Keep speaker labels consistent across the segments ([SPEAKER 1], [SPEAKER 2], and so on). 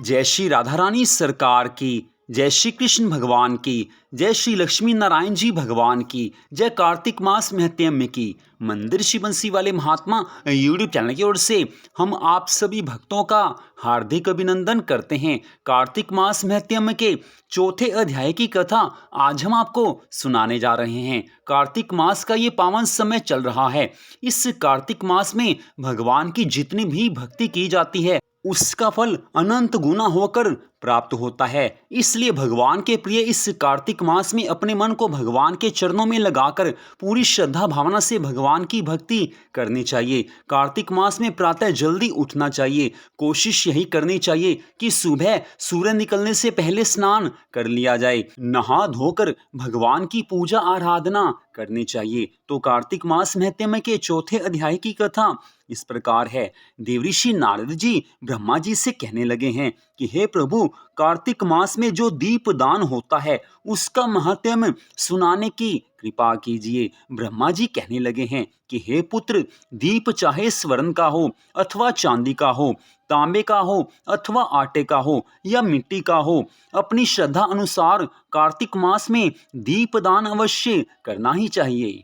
[SPEAKER 1] जय श्री राधा रानी सरकार की, जय श्री कृष्ण भगवान की, जय श्री लक्ष्मी नारायण जी भगवान की, जय कार्तिक मास महत्म्य की। मंदिर श्री बंसी वाले महात्मा यूट्यूब चैनल की ओर से हम आप सभी भक्तों का हार्दिक अभिनंदन करते हैं। कार्तिक मास महत्म्य के चौथे अध्याय की कथा आज हम आपको सुनाने जा रहे हैं। कार्तिक मास का ये पावन समय चल रहा है। इस कार्तिक मास में भगवान की जितनी भी भक्ति की जाती है उसका फल अनंत गुना होकर प्राप्त होता है। इसलिए भगवान के प्रिय इस कार्तिक मास में अपने मन को भगवान के चरणों में लगाकर पूरी श्रद्धा भावना से भगवान की भक्ति करनी चाहिए। कार्तिक मास में प्रातः जल्दी उठना चाहिए। कोशिश यही करनी चाहिए कि सुबह सूर्य निकलने से पहले स्नान कर लिया जाए। नहा धोकर भगवान की पूजा आराधना करनी चाहिए। तो कार्तिक मास महत्म्य के चौथे अध्याय की कथा इस प्रकार है। देवऋषि नारद जी ब्रह्मा जी से कहने लगे हैं कि हे प्रभु, कार्तिक मास में जो दीपदान होता है उसका महत्म्य सुनाने की कृपा कीजिए। ब्रह्मा जी कहने लगे हैं कि हे पुत्र, दीप चाहे स्वर्ण का हो अथवा चांदी का हो, तांबे का हो अथवा आटे का हो या मिट्टी का हो, अपनी श्रद्धा अनुसार कार्तिक मास में दीपदान अवश्य करना ही चाहिए।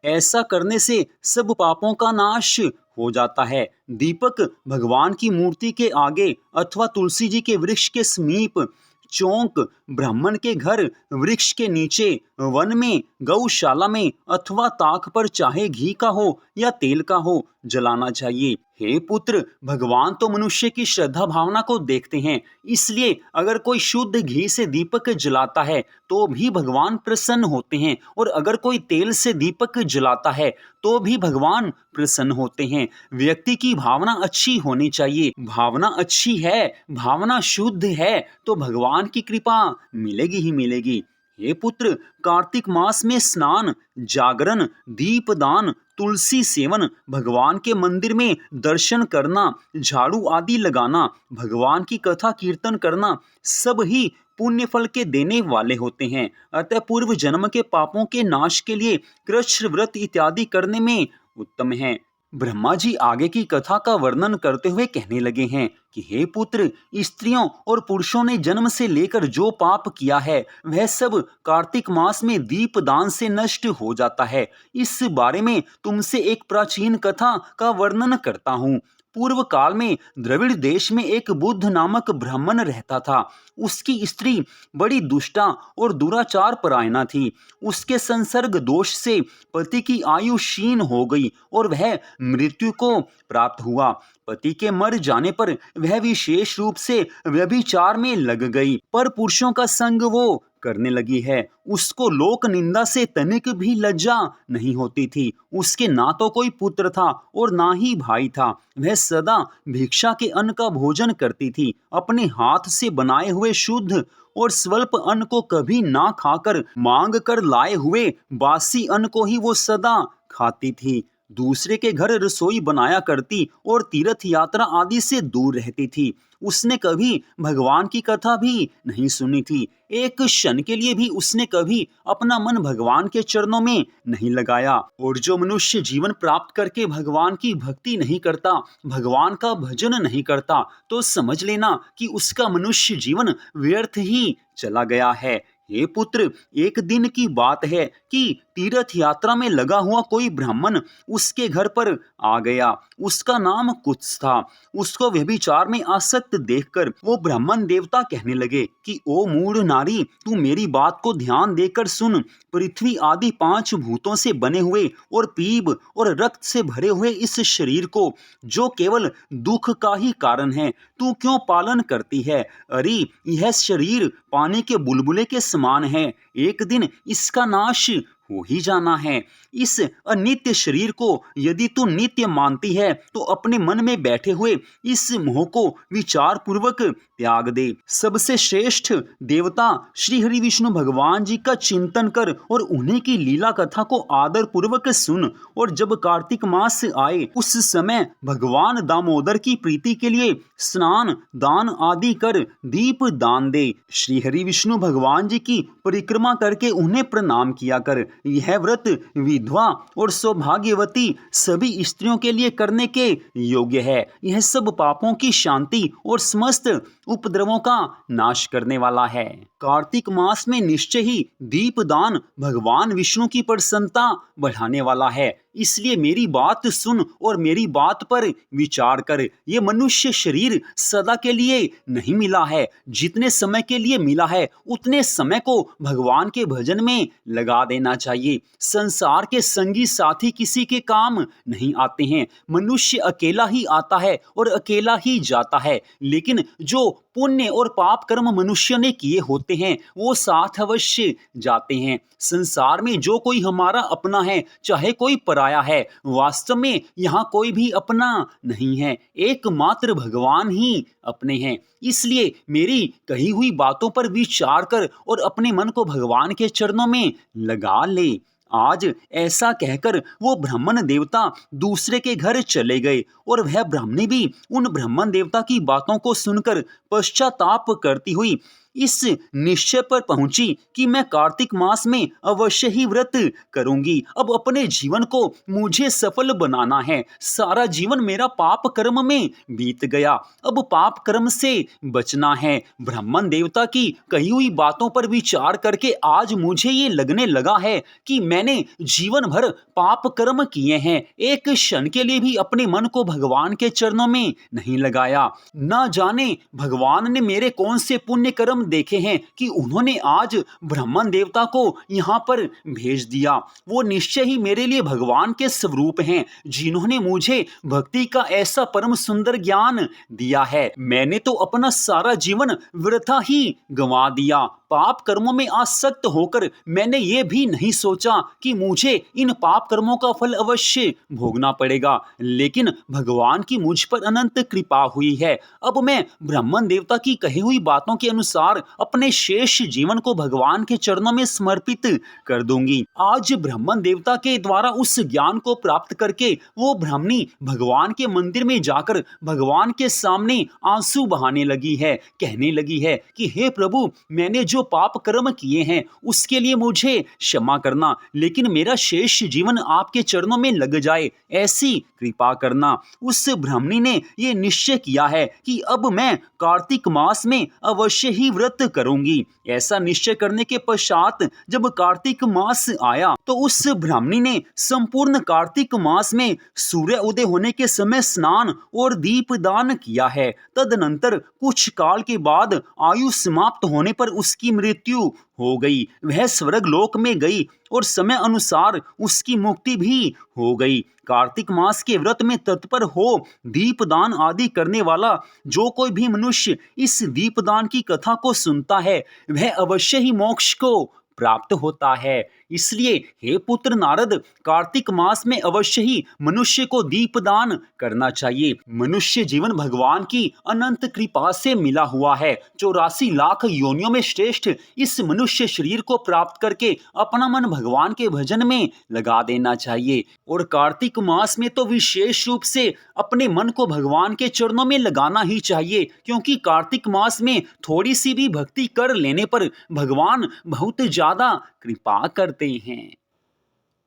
[SPEAKER 1] ऐसा करने से सब पापों का नाश हो जाता है। दीपक भगवान की मूर्ति के आगे अथवा तुलसी जी के वृक्ष के समीप, चौक, ब्राह्मण के घर, वृक्ष के नीचे, वन में, गौशाला में अथवा ताक पर चाहे घी का हो या तेल का हो जलाना चाहिए। हे पुत्र, भगवान तो मनुष्य की श्रद्धा भावना को देखते हैं। इसलिए अगर कोई शुद्ध घी से दीपक जलाता है तो भी भगवान प्रसन्न होते हैं, और अगर कोई तेल से दीपक जलाता है तो भी भगवान प्रसन्न होते हैं। व्यक्ति की भावना अच्छी होनी चाहिए। भावना अच्छी है, भावना शुद्ध है तो भगवान की कृपा मिलेगी ही मिलेगी। हे पुत्र, कार्तिक मास में स्नान, जागरण, दीपदान, तुलसी सेवन, भगवान के मंदिर में दर्शन करना, झाड़ू आदि लगाना, भगवान की कथा कीर्तन करना सब ही पुण्य फल के देने वाले होते हैं। अतः पूर्व जन्म के पापों के नाश के लिए कृच्छ्र व्रत इत्यादि करने में उत्तम है। ब्रह्मा जी आगे की कथा का वर्णन करते हुए कहने लगे हैं कि हे पुत्र, स्त्रियों और पुरुषों ने जन्म से लेकर जो पाप किया है वह सब कार्तिक मास में दीपदान से नष्ट हो जाता है। इस बारे में तुमसे एक प्राचीन कथा का वर्णन करता हूँ। पूर्व काल में द्रविड़ देश में एक बुद्ध नामक ब्राह्मण रहता था। उसकी स्त्री बड़ी दुष्टा और दुराचार परायणा थी। उसके संसर्ग दोष से पति की आयु क्षीण हो गई और वह मृत्यु को प्राप्त हुआ। पति के मर जाने पर वह विशेष रूप से व्यभिचार में लग गई, पर पुरुषों का संग वो करने लगी है। उसको लोक निंदा से तनिक भी लज्जा नहीं होती थी। उसके ना तो कोई पुत्र था और ना ही भाई था। वह सदा भिक्षा के अन्न का भोजन करती थी। अपने हाथ से बनाए हुए शुद्ध और स्वल्प अन्न को कभी ना खाकर मांग कर लाए हुए बासी अन्न को ही वो सदा खाती थी। दूसरे के घर रसोई बनाया करती और तीर्थ यात्रा आदि से दूर रहती थी। उसने कभी भगवान की कथा भी नहीं सुनी थी। एक क्षण के लिए भी उसने कभी अपना मन भगवान के चरणों में नहीं लगाया। और जो मनुष्य जीवन प्राप्त करके भगवान की भक्ति नहीं करता, भगवान का भजन नहीं करता, तो समझ लेना कि उसका मनुष्य जीवन व्यर्थ ही चला गया है। हे पुत्र, एक दिन की बात है कि तीर्थ यात्रा में लगा हुआ कोई ब्राह्मण उसके घर पर आ गया। उसका नाम कुत्स था। उसको व्यभिचार में आसक्त देखकर वो ब्राह्मण देवता कहने लगे कि ओ मूढ़ नारी, तू मेरी बात को ध्यान देकर सुन। पृथ्वी आदि 5 भूतों से बने हुए और पीप और रक्त से भरे हुए इस शरीर को, जो केवल दुख का ही कारण है, तू क्यों पालन करती है? अरे, यह शरीर पानी के बुलबुले के समान है। एक दिन इसका नाश हो ही जाना है। इस अनित्य शरीर को यदि तू नित्य मानती है तो अपने मन में बैठे हुए इस मोह को विचार पूर्वक त्याग दे। सबसे श्रेष्ठ देवता श्री हरि विष्णु भगवान जी का चिंतन कर और उन्हीं की लीला कथा को आदर पूर्वक सुन। और जब कार्तिक मास आए उस समय भगवान दामोदर की प्रीति के लिए स्नान, दान आदि कर दीप दान दे। श्री हरि विष्णु भगवान जी की परिक्रमा करके उन्हें प्रणाम किया कर। यह व्रत विधवा और सौभाग्यवती सभी स्त्रियों के लिए करने के योग्य है। यह सब पापों की शांति और समस्त उपद्रवों का नाश करने वाला है। कार्तिक मास में निश्चय ही दीपदान भगवान विष्णु की प्रसन्नता बढ़ाने वाला है। इसलिए मेरी बात सुन और मेरी बात पर विचार कर। ये मनुष्य शरीर सदा के लिए नहीं मिला है। जितने समय के लिए मिला है उतने समय को भगवान के भजन में लगा देना चाहिए। संसार के संगी साथी किसी के काम नहीं आते हैं। मनुष्य अकेला ही आता है और अकेला ही जाता है, लेकिन जो पुण्य और पाप कर्म मनुष्य ने किए होते हैं वो साथ अवश्य जाते हैं। संसार में जो कोई हमारा अपना है, चाहे कोई पराया है, वास्तव में यहाँ कोई भी अपना नहीं है। एकमात्र भगवान ही अपने हैं। इसलिए मेरी कही हुई बातों पर विचार कर और अपने मन को भगवान के चरणों में लगा ले। आज ऐसा कहकर वो ब्राह्मण देवता दूसरे के घर चले गए और वह ब्राह्मणी भी उन ब्राह्मण देवता की बातों को सुनकर पश्चाताप करती हुई इस निश्चय पर पहुंची कि मैं कार्तिक मास में अवश्य ही व्रत करूंगी। अब अपने जीवन को मुझे सफल बनाना है। सारा जीवन मेरा पाप कर्म में बीत गया, अब पाप कर्म से बचना है। ब्राह्मण देवता की कही हुई बातों पर विचार करके आज मुझे ये लगने लगा है कि मैंने जीवन भर पाप कर्म किए हैं। एक क्षण के लिए भी अपने मन को भगवान के चरणों में नहीं लगाया। न जाने भगवान ने मेरे कौन से पुण्य कर्म देखे हैं कि उन्होंने आज ब्राह्मण देवता को यहाँ पर भेज दिया। वो निश्चय ही मेरे लिए भगवान के स्वरूप हैं, जिन्होंने मुझे भक्ति का ऐसा परम सुंदर ज्ञान दिया है। मैंने तो अपना सारा जीवन वृथा ही गंवा दिया। पाप कर्मों में आसक्त होकर मैंने ये भी नहीं सोचा कि मुझे इन पाप कर्मों का फल अवश्य भोगना पड़ेगा, लेकिन भगवान की मुझ पर अनंत कृपा हुई है। अब मैं ब्राह्मण देवता की कही हुई बातों के अनुसार अपने शेष जीवन को भगवान के चरणों में समर्पित कर दूंगी। आज ब्राह्मण देवता के द्वारा उस ज्ञान को प्राप्त करके वो ब्राह्मणी भगवान के मंदिर में जाकर भगवान के सामने आंसू बहाने लगी है। कहने लगी है कि हे प्रभु, मैंने जो पाप कर्म किए हैं उसके लिए मुझे क्षमा करना, लेकिन मेरा शेष जीवन आपके चरणों में लग जाए, ऐसी कृपा करना। उस ब्राह्मणी ने यह निश्चय किया है कि अब मैं कार्तिक मास में अवश्य ही व्रत करूंगी। ऐसा निश्चय करने के पश्चात जब कार्तिक मास आया तो उस ब्राह्मणी ने संपूर्ण कार्तिक मास में सूर्य उदय होने के समय स्नान और दीपदान किया है। तदनंतर कुछ काल के बाद आयु समाप्त होने पर उसकी मृत्यु हो गई। वह स्वर्ग लोक में गई और समय अनुसार उसकी मुक्ति भी हो गई। कार्तिक मास के व्रत में तत्पर हो दीपदान आदि करने वाला जो कोई भी मनुष्य इस दीपदान की कथा को सुनता है वह अवश्य ही मोक्ष को प्राप्त होता है। इसलिए हे पुत्र नारद, कार्तिक मास में अवश्य ही मनुष्य को दीपदान करना चाहिए। मनुष्य जीवन भगवान की अनंत कृपा से मिला हुआ है। 84 लाख योनियों में श्रेष्ठ इस मनुष्य शरीर को प्राप्त करके अपना मन भगवान के भजन में लगा देना चाहिए। और कार्तिक मास में तो विशेष रूप से अपने मन को भगवान के चरणों में लगाना ही चाहिए, क्योंकि कार्तिक मास में थोड़ी सी भी भक्ति कर लेने पर भगवान बहुत ज्यादा कृपा करते हैं।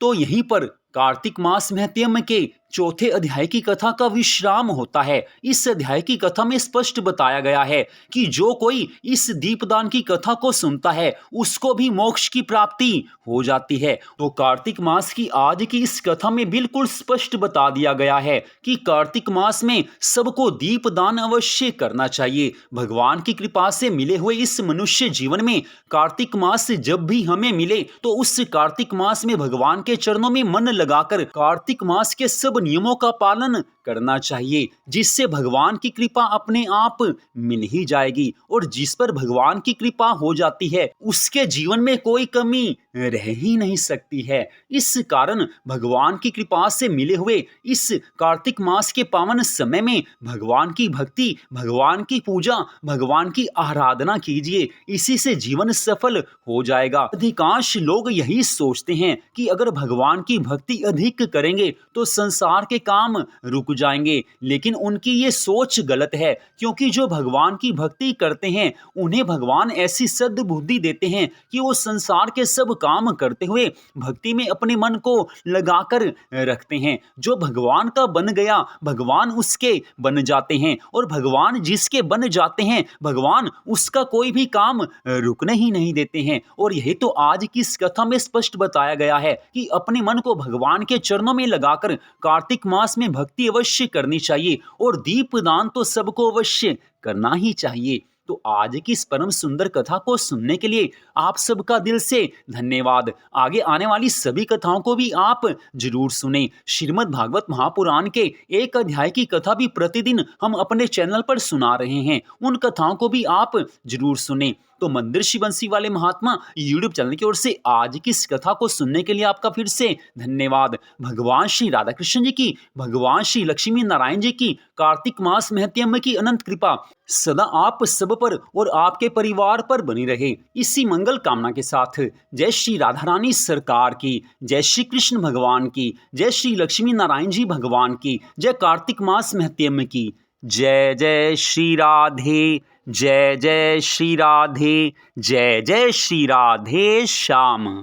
[SPEAKER 1] तो यहीं पर कार्तिक मास महत्म के चौथे अध्याय की कथा का विश्राम होता है। इस अध्याय की कथा में स्पष्ट बताया गया है कि जो कोई इस दीपदान की कथा को सुनता है उसको भी मोक्ष की प्राप्ति हो जाती है। तो कार्तिक मास की आज की इस कथा में बिल्कुल स्पष्ट बता दिया गया है कि कार्तिक मास में सबको दीपदान अवश्य करना चाहिए। भगवान की कृपा से मिले हुए इस मनुष्य जीवन में कार्तिक मास जब भी हमें मिले तो उस कार्तिक मास में भगवान के चरणों में मन लगाकर कार्तिक मास के सब नियमों का पालन करना चाहिए, जिससे भगवान की कृपा अपने आप मिल ही जाएगी। और जिस पर भगवान की कृपा हो जाती है उसके जीवन में कोई कमी रह ही नहीं सकती है। इस कारण भगवान की कृपा से मिले हुए इस कार्तिक मास के पावन समय में भगवान की भक्ति, भगवान की पूजा, भगवान की आराधना कीजिए। इसी से जीवन सफल हो जाएगा। अधिकांश लोग यही सोचते हैं कि अगर भगवान की भक्ति अधिक करेंगे तो संसार संसार के काम रुक जाएंगे। लेकिन उनकी ये सोच गलत है, क्योंकि जो भगवान की भक्ति करते हैं उन्हें भगवान ऐसी सद्बुद्धि देते हैं कि वो संसार के सब काम करते हुए भक्ति में अपने मन को लगाकर रखते हैं। जो भगवान का बन गया भगवान उसके बन जाते हैं, और भगवान जिसके बन जाते हैं भगवान उसका कोई भी काम रुकने ही नहीं देते हैं। और यही तो आज की इस कथा में स्पष्ट बताया गया है कि अपने मन को भगवान के चरणों में लगाकर कार्तिक मास में भक्ति अवश्य करनी चाहिए, और दीपदान तो सबको अवश्य करना ही चाहिए। तो आज की इस परम सुंदर कथा को सुनने के लिए आप सबका दिल से धन्यवाद। आगे आने वाली सभी कथाओं को भी आप जरूर सुने। श्रीमद् भागवत महापुराण के एक अध्याय की कथा भी प्रतिदिन हम अपने चैनल पर सुना रहे हैं, उन कथाओं को भी आप जरूर सुने। तो मंदिर श्री बंसी वाले महात्मा यूट्यूब चैनल की ओर से आज की इस कथा को सुनने के लिए आपका फिर से धन्यवाद। भगवान श्री राधा कृष्ण जी की, भगवान श्री लक्ष्मी नारायण जी की कार्तिक मास महत्म की अनंत कृपा सदा आप सब पर और आपके परिवार पर बनी रहे। इसी मंगल कामना के साथ जय श्री राधा रानी सरकार की, जय श्री कृष्ण भगवान की, जय श्री लक्ष्मी नारायण जी भगवान की, जय कार्तिक मास महत्म की। जय जय श्री राधे, जय जय श्री राधे, जय जय श्री राधे श्याम।